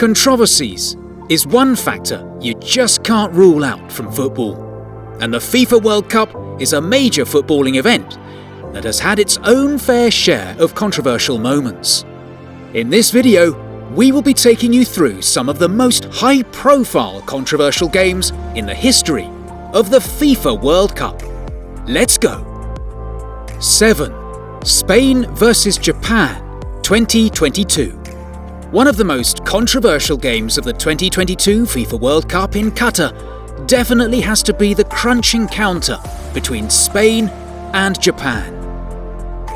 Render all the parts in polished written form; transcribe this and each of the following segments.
Controversies is one factor you just can't rule out from football. And the FIFA World Cup is a major footballing event that has had its own fair share of controversial moments. In this video, we will be taking you through some of the most high-profile controversial games in the history of the FIFA World Cup. Let's go! 7. Spain vs Japan 2022. One of the most controversial games of the 2022 FIFA World Cup in Qatar definitely has to be the crunch encounter between Spain and Japan.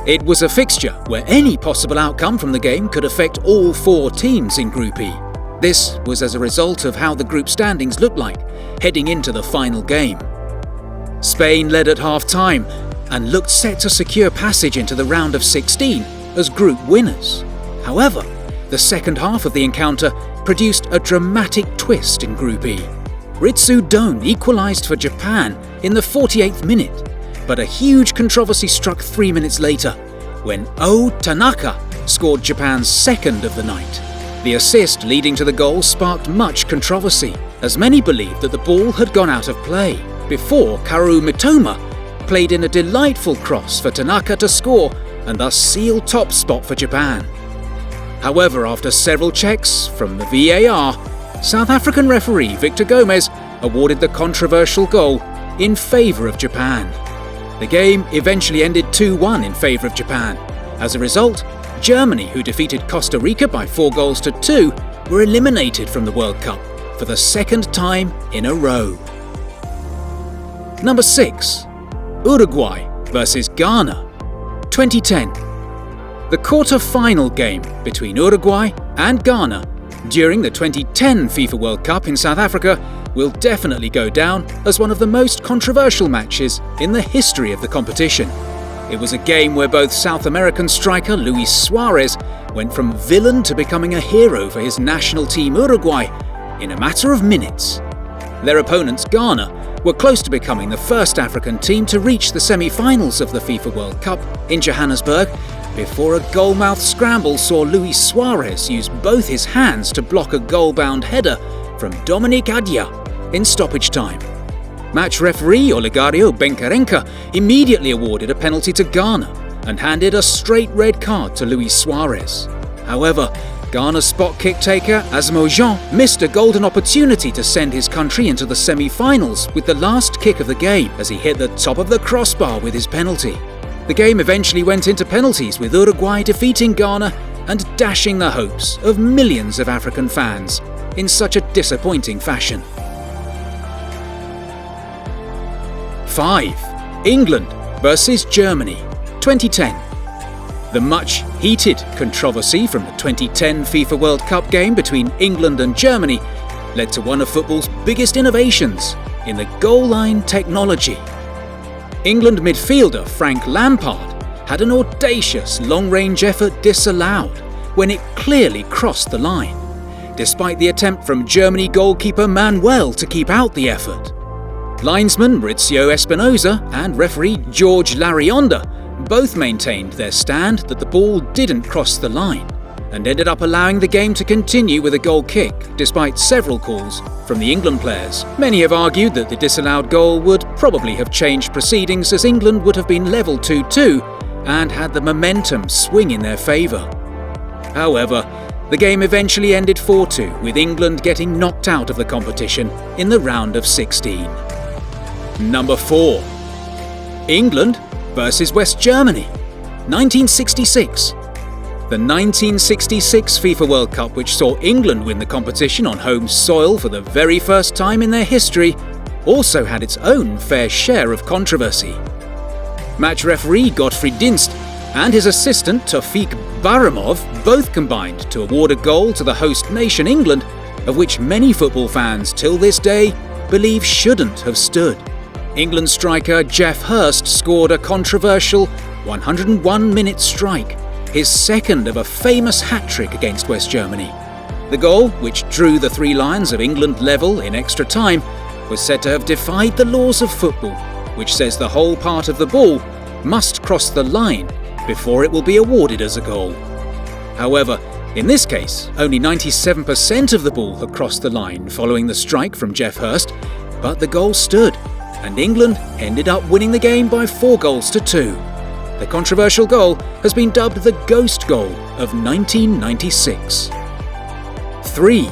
It was a fixture where any possible outcome from the game could affect all four teams in Group E. This was as a result of how the group standings looked like heading into the final game. Spain led at half-time and looked set to secure passage into the round of 16 as group winners. However, the second half of the encounter produced a dramatic twist in Group E. Ritsu Doan equalised for Japan in the 48th minute, but a huge controversy struck 3 minutes later when Tanaka scored Japan's second of the night. The assist leading to the goal sparked much controversy, as many believed that the ball had gone out of play before Kaoru Mitoma played in a delightful cross for Tanaka to score and thus seal top spot for Japan. However, after several checks from the VAR, South African referee Victor Gomez awarded the controversial goal in favour of Japan. The game eventually ended 2-1 in favour of Japan. As a result, Germany, who defeated Costa Rica by 4-2, were eliminated from the World Cup for the second time in a row. Number 6. Uruguay vs Ghana 2010. The quarter-final game between Uruguay and Ghana during the 2010 FIFA World Cup in South Africa will definitely go down as one of the most controversial matches in the history of the competition. It was a game where both South American striker Luis Suarez went from villain to becoming a hero for his national team Uruguay in a matter of minutes. Their opponents, Ghana, were close to becoming the first African team to reach the semi-finals of the FIFA World Cup in Johannesburg before a goalmouth scramble saw Luis Suarez use both his hands to block a goal-bound header from Dominic Adja in stoppage time. Match referee Olegario Benkarenka immediately awarded a penalty to Ghana and handed a straight red card to Luis Suarez. However, Ghana's spot kick taker Asmo Jean missed a golden opportunity to send his country into the semi-finals with the last kick of the game as he hit the top of the crossbar with his penalty. The game eventually went into penalties, with Uruguay defeating Ghana and dashing the hopes of millions of African fans in such a disappointing fashion. 5. England vs Germany 2010. The much-heated controversy from the 2010 FIFA World Cup game between England and Germany led to one of football's biggest innovations in the goal line technology. England midfielder Frank Lampard had an audacious long-range effort disallowed when it clearly crossed the line, despite the attempt from Germany goalkeeper Manuel to keep out the effort. Linesman Maurizio Espinosa and referee George Larionda both maintained their stand that the ball didn't cross the line and ended up allowing the game to continue with a goal kick despite several calls from the England players. Many have argued that the disallowed goal would probably have changed proceedings, as England would have been level 2-2 and had the momentum swing in their favour. However, the game eventually ended 4-2, with England getting knocked out of the competition in the round of 16. Number 4. England vs West Germany 1966. The 1966 FIFA World Cup, which saw England win the competition on home soil for the very first time in their history, also had its own fair share of controversy. Match referee Gottfried Dinst and his assistant Tofik Baramov both combined to award a goal to the host nation England, of which many football fans till this day believe shouldn't have stood. England striker Geoff Hurst scored a controversial 101-minute strike, his second of a famous hat-trick against West Germany. The goal, which drew the Three Lions of England level in extra time, was said to have defied the laws of football, which says the whole part of the ball must cross the line before it will be awarded as a goal. However, In this case, only 97% of the ball had crossed the line following the strike from Geoff Hurst, but the goal stood, and England ended up winning the game by 4-2. The controversial goal has been dubbed the Ghost Goal of 1996. 3.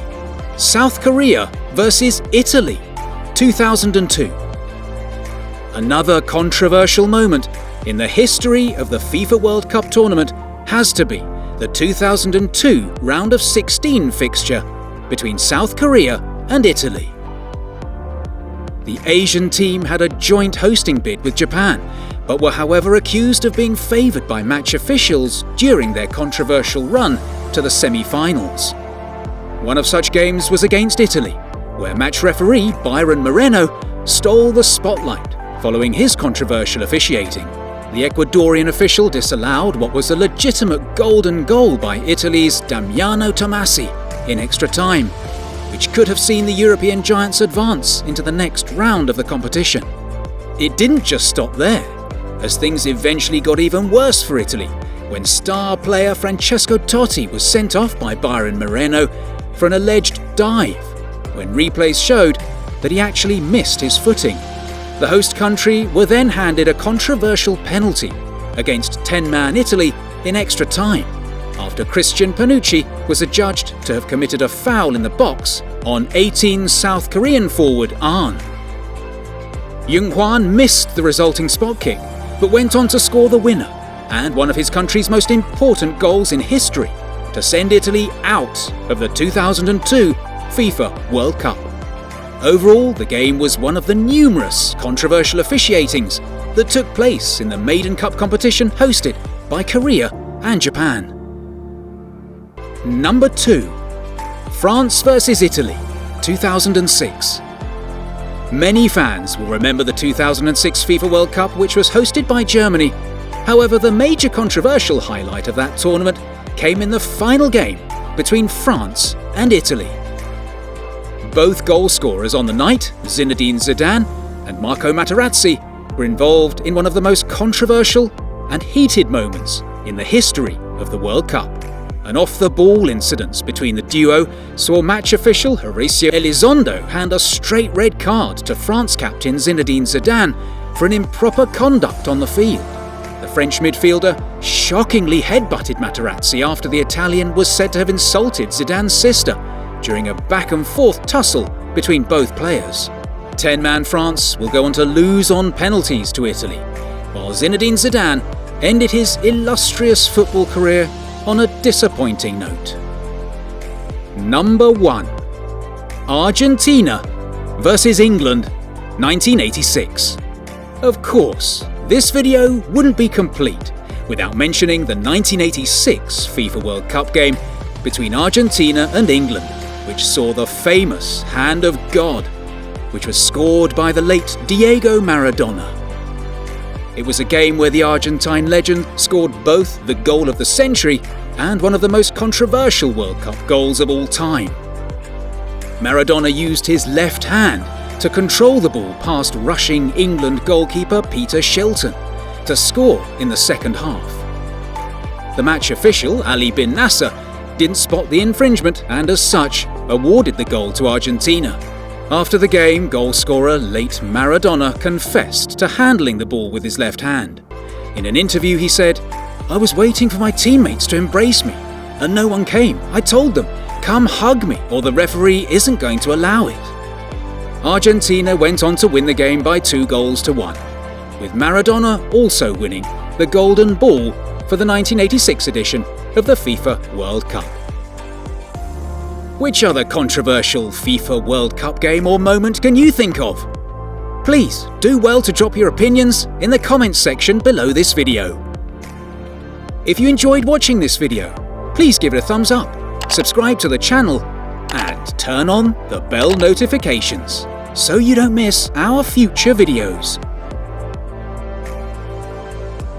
South Korea versus Italy, 2002. Another controversial moment in the history of the FIFA World Cup tournament has to be the 2002 round of 16 fixture between South Korea and Italy. The Asian team had a joint hosting bid with Japan, but were however accused of being favoured by match officials during their controversial run to the semi-finals. One of such games was against Italy, where match referee Byron Moreno stole the spotlight following his controversial officiating. The Ecuadorian official disallowed what was a legitimate golden goal by Italy's Damiano Tomasi in extra time, which could have seen the European giants advance into the next round of the competition. It didn't just stop there, as things eventually got even worse for Italy when star player Francesco Totti was sent off by Byron Moreno for an alleged dive, when replays showed that he actually missed his footing. The host country were then handed a controversial penalty against 10-man Italy in extra time, after Christian Panucci was adjudged to have committed a foul in the box on 18 South Korean forward Ahn. Jung Hwan missed the resulting spot kick, but went on to score the winner and one of his country's most important goals in history to send Italy out of the 2002 FIFA World Cup. Overall, the game was one of the numerous controversial officiatings that took place in the Maiden Cup competition hosted by Korea and Japan. Number 2. France versus Italy, 2006. Many fans will remember the 2006 FIFA World Cup, which was hosted by Germany. However, the major controversial highlight of that tournament came in the final game between France and Italy. Both goal scorers on the night, Zinedine Zidane and Marco Materazzi, were involved in one of the most controversial and heated moments in the history of the World Cup. An off-the-ball incident between the duo saw match official Horacio Elizondo hand a straight red card to France captain Zinedine Zidane for an improper conduct on the field. The French midfielder shockingly headbutted Materazzi after the Italian was said to have insulted Zidane's sister during a back-and-forth tussle between both players. 10-man France will go on to lose on penalties to Italy, while Zinedine Zidane ended his illustrious football career on a disappointing note. Number 1. Argentina versus England, 1986. Of course, this video wouldn't be complete without mentioning the 1986 FIFA World Cup game between Argentina and England, which saw the famous Hand of God, which was scored by the late Diego Maradona. It was a game where the Argentine legend scored both the goal of the century and one of the most controversial World Cup goals of all time. Maradona used his left hand to control the ball past rushing England goalkeeper Peter Shilton to score in the second half. The match official, Ali bin Nasser, didn't spot the infringement and as such awarded the goal to Argentina. After the game, goalscorer late Maradona confessed to handling the ball with his left hand. In an interview he said, "I was waiting for my teammates to embrace me, and no one came. I told them, come hug me or the referee isn't going to allow it." Argentina went on to win the game by 2-1, with Maradona also winning the Golden Ball for the 1986 edition of the FIFA World Cup. Which other controversial FIFA World Cup game or moment can you think of? Please do well to drop your opinions in the comments section below this video. If you enjoyed watching this video, please give it a thumbs up, subscribe to the channel, and turn on the bell notifications so you don't miss our future videos.